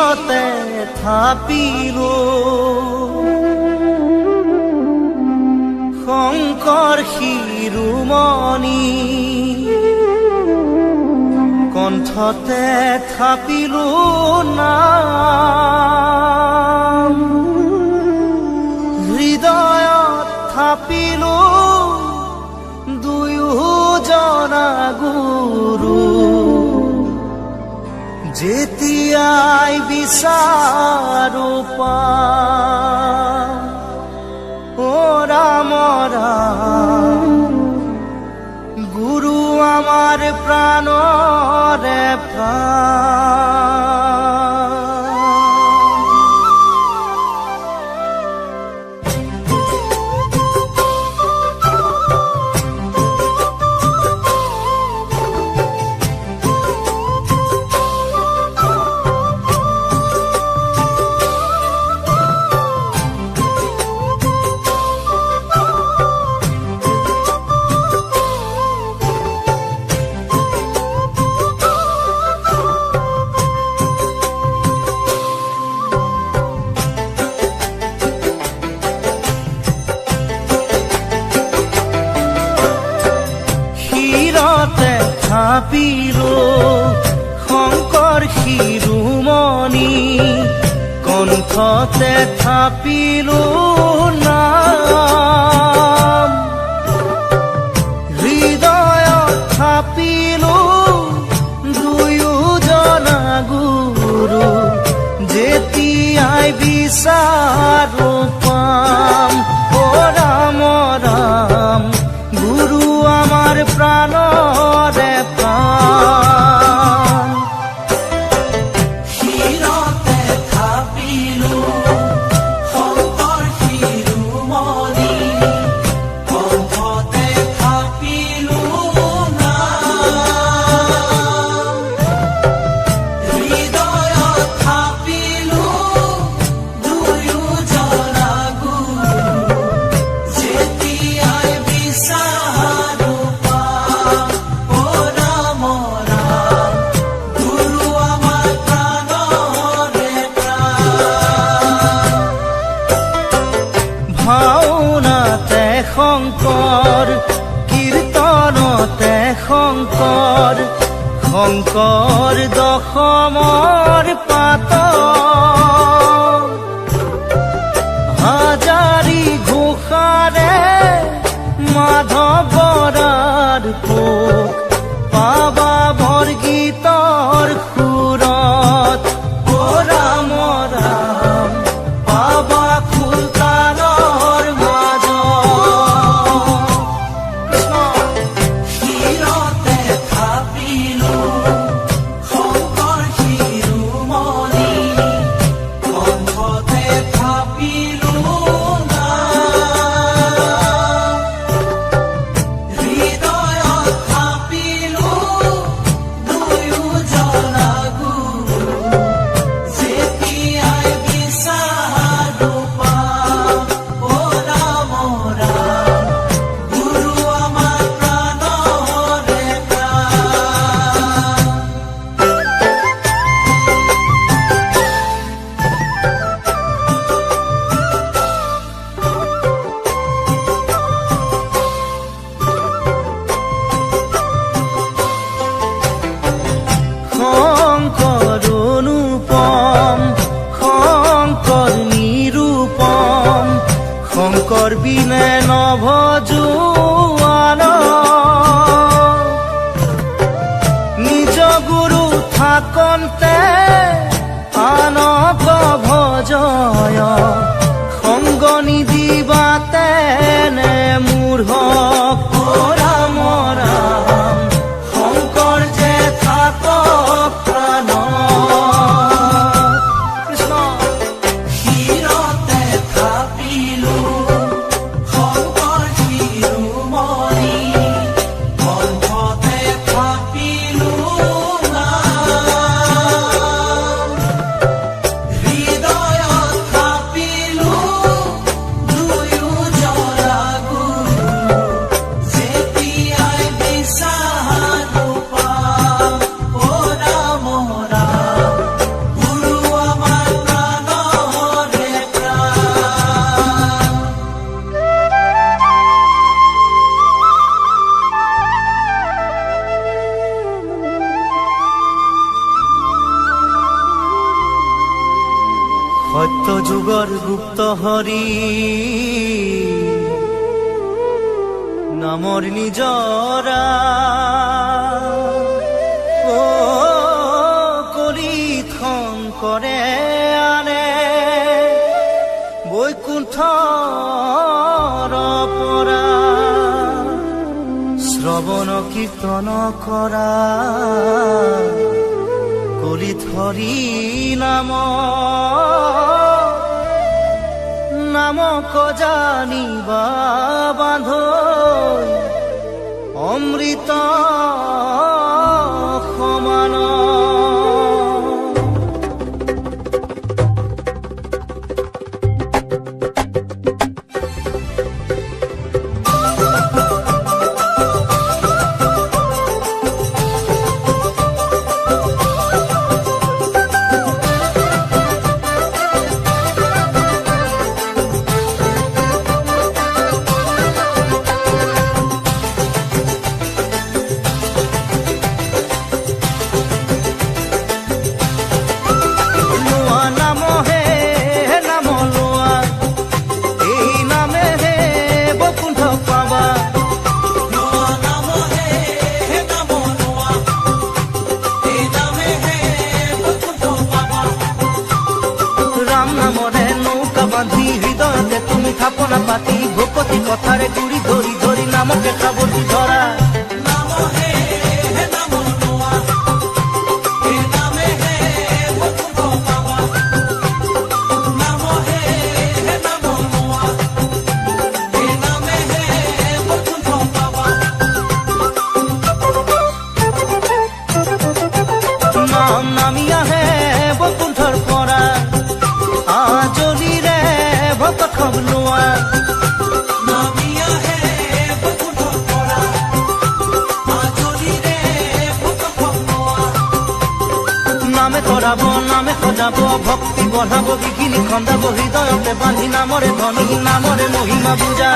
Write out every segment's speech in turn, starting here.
শিৰতে থাপিলো শংকৰ শিৰোমণি কণ্ঠতে থাপিলো নাম হৃদয়ত থাপিলো দুয়োজনা গুৰু যেতিয়াই বিচাৰো পাম ও ৰাম ৰাম গুৰু আমাৰ প্ৰাণৰে প্ৰাণ থাপিলো শংকৰ শিৰোমণি কণ্ঠতে থাপিলো নাম হৃদয়ত থাপিলো দুয়োজনা গুৰু যেতিয়াই বিচাৰো পাম ও ৰাম ৰাম গুৰু আমাৰ প্ৰাণৰে প্ৰাণ শিৰতে থাপিলো শংকৰ শিৰোমণি কণ্ঠতে থাপিলো নাম হৃদয়ত থাপিলো দুয়োজনা গুৰু যেতিয়াই বিচাৰো পাম ও ৰাম ৰাম গুৰু আমাৰ প্ৰাণৰে প্ৰাণ ভাওনাতে শংকৰ কীৰ্তনতে শংকৰ শংকৰ দশমৰ পাত হাজাৰী ঘোষাৰে মাধৱৰাৰ পোক পাবা বৰগীতৰ সুৰত ও ৰাম ৰাম পাবা ফুলকানৰ মাজত শিৰতে থাপিলো শংকৰ শিৰোমণি কণ্ঠতে থাপিলো নাম হৃদয়ত থাপিলো দুয়োজনা গুৰু যেতিয়াই বিচাৰো পাম ও ৰাম ৰাম গুৰু আমাৰ প্ৰাণৰে প্ৰাণ শংকৰ অনুপম শংকৰ নিৰূপম শংকৰ বিনে নভজোৱান নিজ গুৰু থাকন্তে আনক ভজয় সংগ নিদিবাতে নে মূঢ় ও ৰাম ৰাম শংকৰ যে থাকক প্ৰাণ কৃষ্ণ শিৰতে থাপিলো শংকৰ শিৰোমণি কণ্ঠতে থাপিলো নাম হৃদয়ত থাপিলো দুয়োজনা গুৰু সপ্ত যুগৰ গুপ্ত হৰি নামৰ নিজৰা ও কলিত শংকৰে আনে বৈকুণ্ঠৰ পৰা শ্ৰৱণ কীৰ্তন কৰা কলিত হৰি নামক জানিবা বান্ধ অমৃত সমান থাপনা পাতি ভকতি কথাৰে গুৰি ধৰি ধৰি নামকে খাবতি ধৰা নাম নামি আহে বৈকুণ্ঠৰ পৰা আজলিৰে ভকত খবলোৱা নামে কৰাব নামে সজাব ভক্তি বঢ়াব বিঘিনি খন্দাব হৃদয়তে বান্ধি নামৰে ধনী নামৰে মহিমা পূজা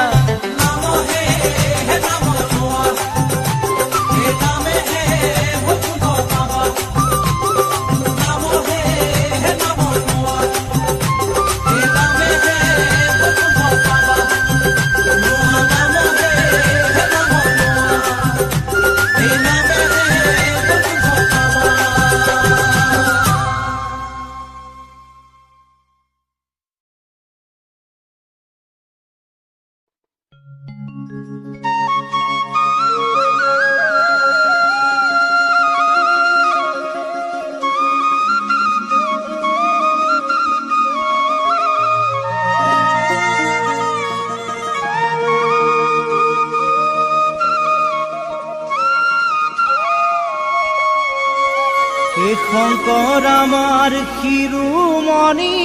এ শংকৰ আমাৰ শিৰোমণি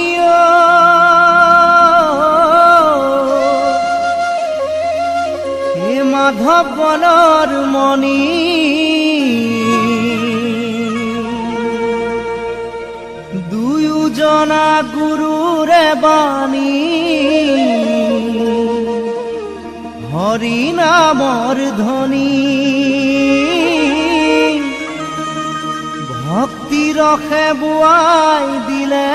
হে মাধৱ বনৰ মণি দুয়োজনা গুৰুৰে বাণী হৰি নামৰ ধ্বনি ভক্তি ৰসে বোৱাই দিলে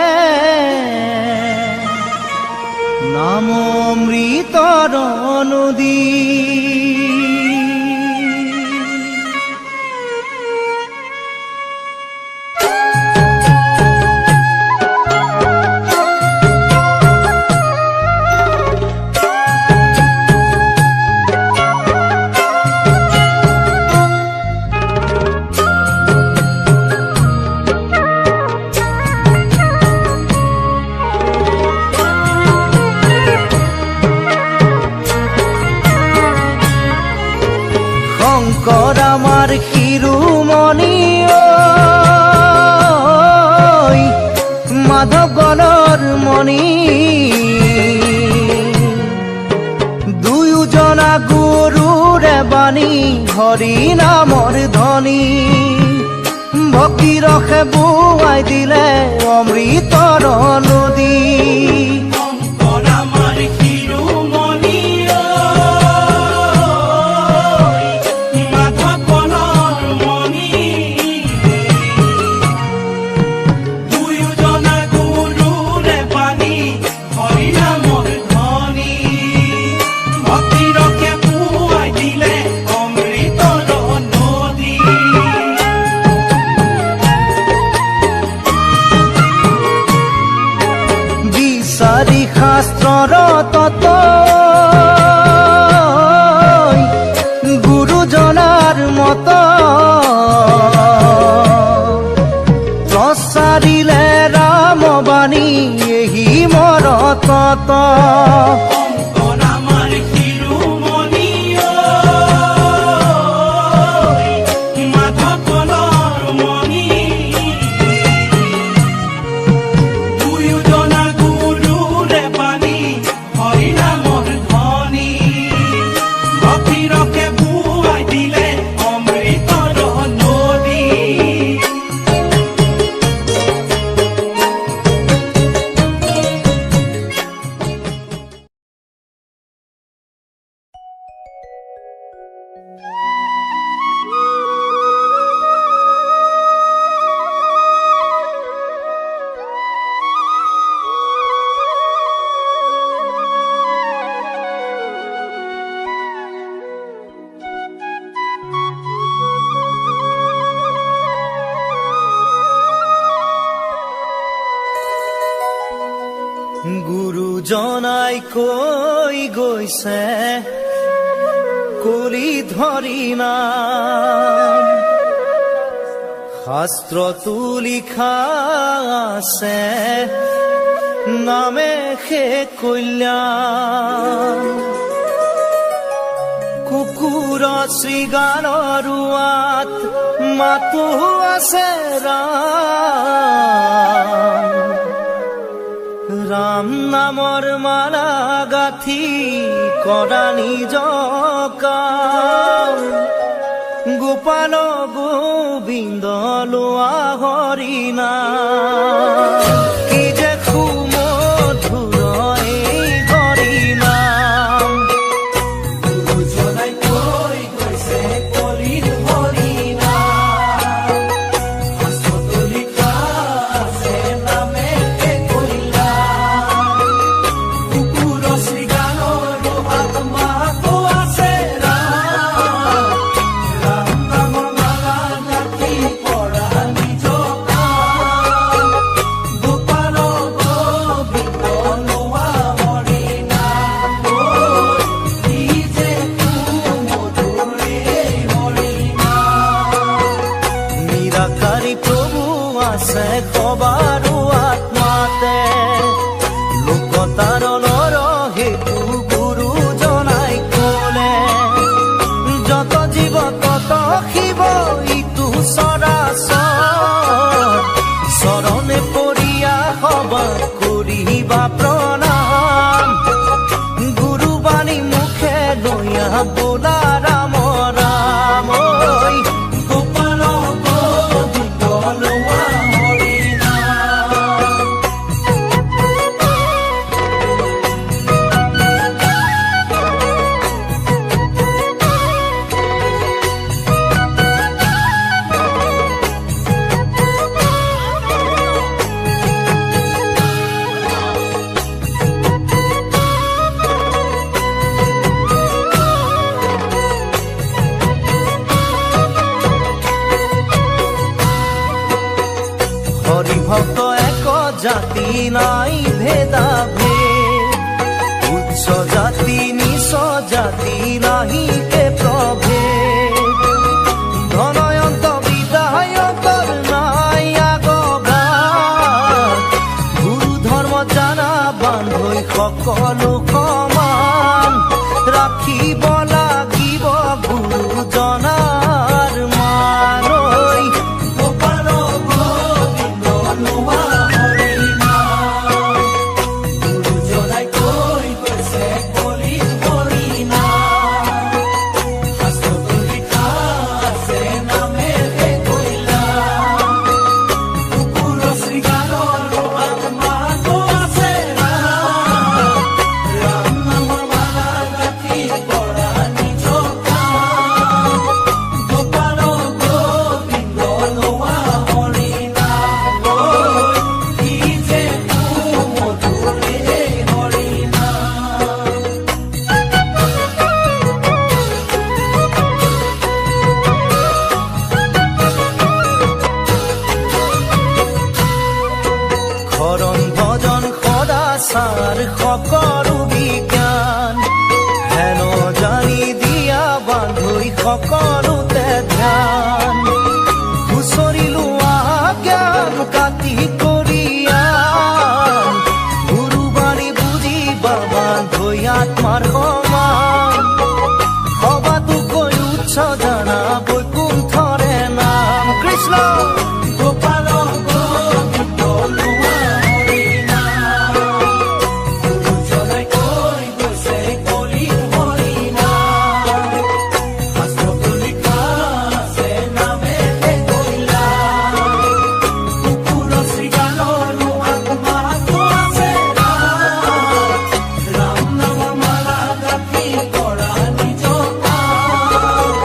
নাম অমৃতৰ নদী শংকৰ আমাৰ শিৰোমণি মাধৱ গণৰ মণি দুয়োজনা গুৰুৰে বাণী হৰি নামৰ ধ্বনি ভক্তি ৰসে বোৱাই দিলে অমৃতৰ নদী দুয়োজনা গুৰুৰে বাণী তত গুৰুজনাৰ মত প্ৰচাৰিলে ৰামবাণী এহি মৰ তত অংকন আমাৰ শিৰোমণি মাধৱনৰ মণি দুয়োজনা গুৰুৰে বাণী হৰিনামৰ ধ্বনি ভক্তিৰসে বুৱাই দিলে অমৃতৰ নদী গুৰুজনাই কৈ গৈছে কলি ধৰি নাম শাস্ত্ৰতো লিখা আছে নামে সে কল্যাণ কুকুৰ শৃগালৰ ৰুৱাত মাতো আছে ৰাম ৰাম নামৰ মালা গাঁঠি কৰা নিজ কাম গোপাল গোবিন্দ লোৱা হৰিনাম কি যে সুমধুৰ এই হৰিনাম গুৰুজনাই কৈ গৈছে কলিৰ হৰিনাম শাস্ত্ৰতো লিখা আছে নামে হে কল্যাণ কুকুৰ শৃগালৰ আত্মাতো আছে ৰাম নামৰ মালা গাঁঠি কৰা নিজ কাম গোপাল গোবিন্দ লোৱা হৰিনাম কি যে সুমধুৰ এই হৰিনাম নিৰাকাৰী প্ৰভু আছে সবাৰো আত্মাতে লোকতাৰণৰ হেতু গুৰুজনাই কলে যত জীৱ তত শিৱ ইটো চৰাচৰ চৰণে পৰিয়া সবা কৰিবা প্ৰণাম গুৰুবাণী মুখে লৈয়া বোলা ৰাম ৰাম ঐ গোপাল গোবিন্দ লোৱা হৰিনাম হৰি ভক্ত এক জাতি নাই ভেদা ভেদ উচ্চ জাতি নিচ জাতি নাহি কে প্ৰভেদ ধনয়ন্ত বিদায়কৰ নাই আগবাদ গুৰু ধৰ্ম জানা বান্ধৈ সকলো সমান ৰাখিব লাগিব গুৰুজনাৰ মান ঐ গোপাল গোবিন্দ লোৱা হৰিনাম গুৰুজনাই কৈ গৈছে কলিৰ হৰিনাম শাস্ত্ৰতো লিখা আছে নামে হে কল্যাণ কুকুৰ শৃগালৰ আত্মাতো আছে ৰাম নামৰ মালা গাঁঠি কৰা নিজ কাম গোপাল গোবিন্দ লোৱা হৰিনাম কি যে সুমধুৰ এই হৰিনাম শৰণ ভজন সদাচাৰ সকলো সকলোতে ধ্যান হুঁচৰিলো আজ্ঞান কাটি কৰিয়ান গুৰুবাৰী বুজি বাবা ধৈ আত্মাৰ সমান সবাতোকৈ উচ্চ জানা বৈকুণ্ঠৰে নাম কৃষ্ণ গোপাল গোবিন্দ লোৱা হৰিনাম গুৰুজনাই কৈ গৈছে কলি হৰিনাম শাস্ত্ৰতো লিখা আছে নামেৰে কৈলা কুকুৰ শৃগালৰো আত্মাটো আছে ৰাম নাম মালা গাঁঠি কৰা নিজ কাম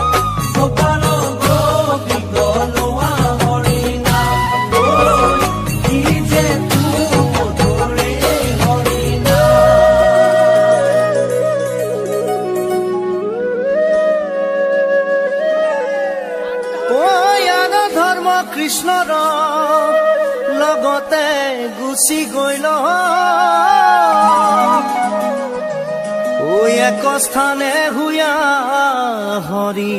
গোপাল গোবিন্দ লোৱা হৰিনাম কি যে তোৰে জ্ঞান ধৰ্ম কৃষ্ণৰ লগতে গুচি গৈ এক স্থানে হুয়া হৰি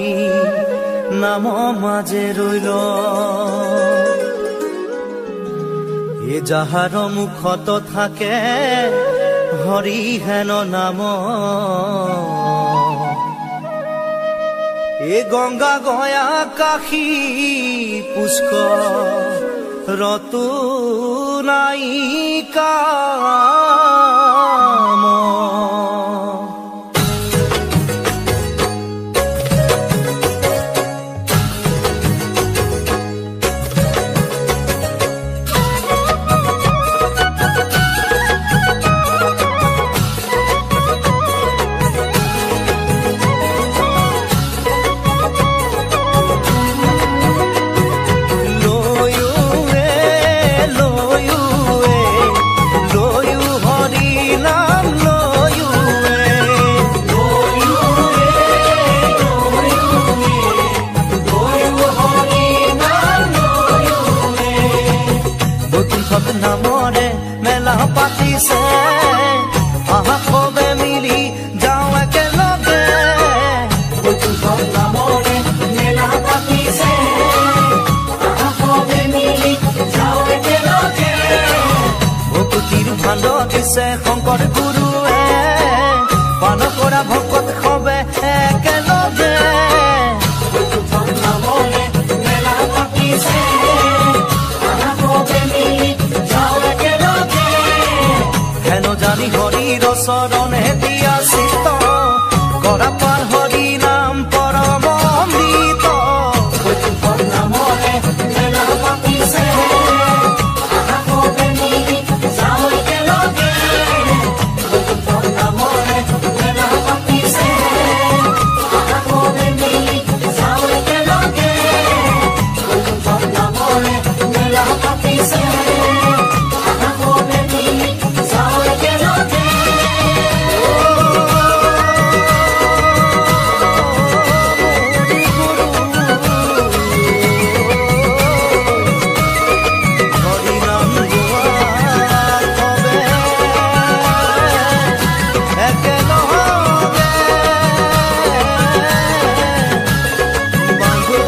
নাম মাজে ৰৈল এ যাহাৰ মুখত থাকে হৰি হেন নাম এ গঙ্গা গয়া কাশী পুষ্কৰ ৰতু নাই কাম নামৰে মেলা পাতিছে আহা সবে মিলি যাওঁ একেলগে বৈকুণ্ঠ নামৰে মেলা পাতিছে আহা সবে মিলি যাওঁ একেলগে ভকুতিৰ ভাণ্ড দিছে শংকৰ গুৰুৱে পান কৰা ভকত সবে একেলগে বৈকুণ্ঠ নামৰে মেলা পাতিছে আহা সবে মিলি যাওঁ একেলগে হেন জানি হৰিৰ চৰণে দিয়া চিত কৰা পাৰ হৰি নাম পৰম অমৃত বৈকুণ্ঠ নামৰে মেলা পাতিছে আহা সবে মিলি যাওঁ একেলগে বৈকুণ্ঠ নামৰে মেলা পাতিছে আহা সবে মিলি যাওঁ একেলগে বৈকুণ্ঠ নামৰে মেলা পাতিছে আহা সবে মিলি যাওঁ একেলগে হৰি নাম গোৱা সবে একেলগে বান্ধৈ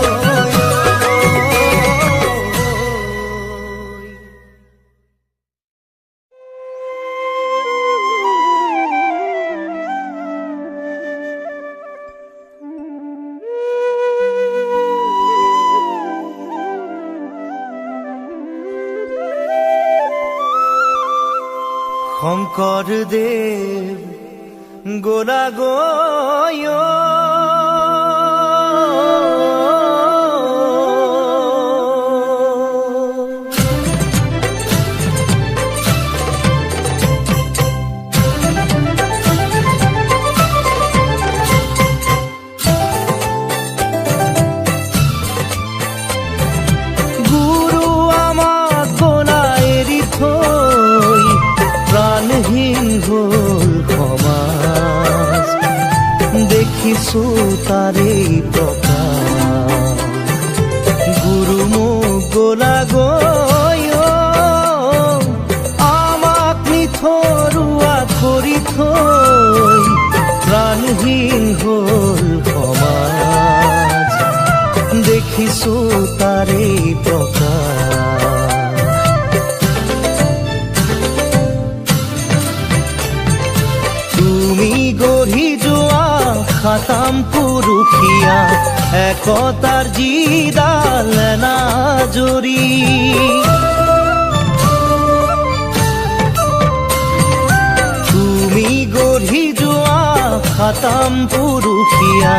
শংকৰদেৱ গোৰা গয় গুৰু আমাক গোলা এৰি থৈ প্ৰাণহীন হ'ল সমাজ দেখিছো তাৰেই প্ৰকাশ গুৰু মোক গোলা গৈ আমাক নিথৰুৱা কৰি থৈ প্ৰাণহীন হ'ল সমাজ দেখিছো তাৰে প্ৰকাশ। তুমি গঢ়ি যোৱা খাতাম পুৰুষীয়া একতাৰ যিডাল নাজৰি, তুমি গঢ়ি যোৱা খাতাম পুৰুষীয়া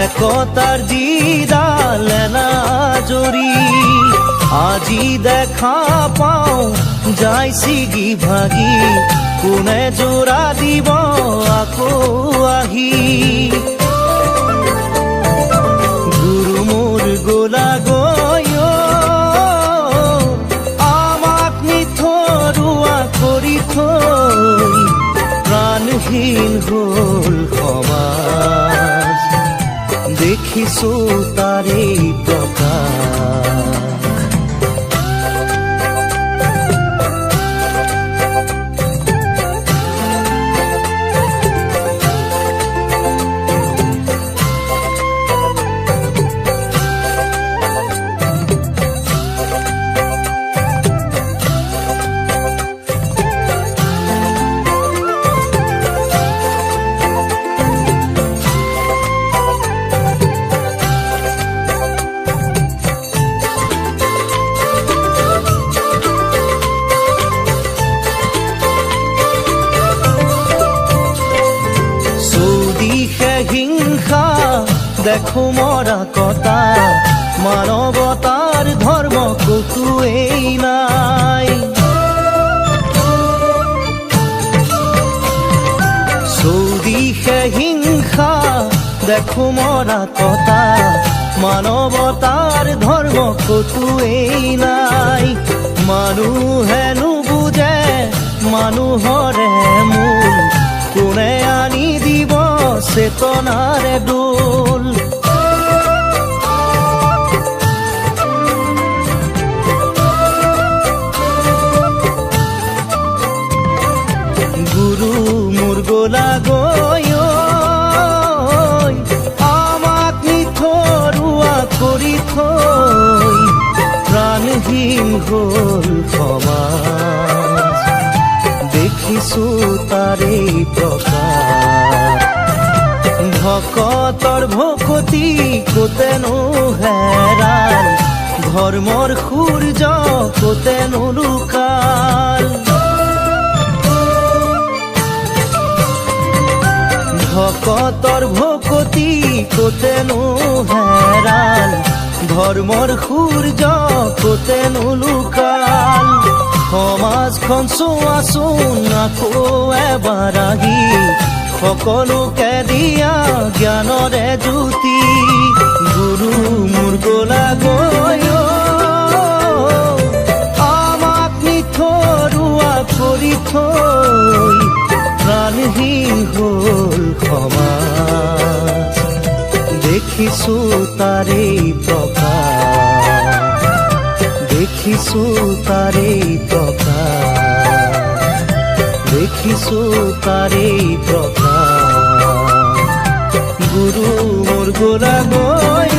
একতাৰ যিডাল নাজৰি, আজি দেখা পাওঁ যাই ছিগি ভাগি, কোনে জোৰা দিব আকৌ আহি। গুৰু মোৰ গোলা গৈ আমাক নিথৰুৱা কৰি থৈ, প্ৰাণহীন হ'ল সমাজ, দেখিছো তাৰে প্ৰকাশ। হিংসা দেখো মৰা কটা, মানৱতাৰ ধৰ্ম কতোৱেই নাই। চৌদিশে হিংসা দেখো মৰা কটা, মানৱতাৰ ধৰ্ম কতোৱেই নাই। মানুহে নুবুজে মানুহৰে মূল, কোনে আনি দিব চেতনাৰে দোল। গুৰু মোৰ গোলা গৈ আমাক নিথৰুৱা কৰি থৈ, প্ৰাণহীন হ'ল সমাজ, দেখিছো তাৰে প্ৰকাশ। ভকতৰ ভকতি কোতেনো হেৰাল, ধৰ্মৰ সূৰ্য কোতেনো লুকাল। ভকতৰ ভকতি কোতেনো হেৰাল, ধৰ্মৰ সূৰ্য কোতেনো লুকাল। সমাজখন চোৱাচোন আকৌ এবাৰ আহি, সকলোকে দিয়া জ্ঞানৰে জ্যোতি। গুৰু মোৰ গোলা গৈ আমাক নিথৰুৱা কৰি থৈ, প্ৰাণহীন হ'ল সমাজ, দেখিছো তাৰে প্ৰকাশ, দেখিছো তাৰে প্ৰকাশ, দেখিছো তাৰে প্ৰকাশ। গুৰু মোৰ গোলা গৈ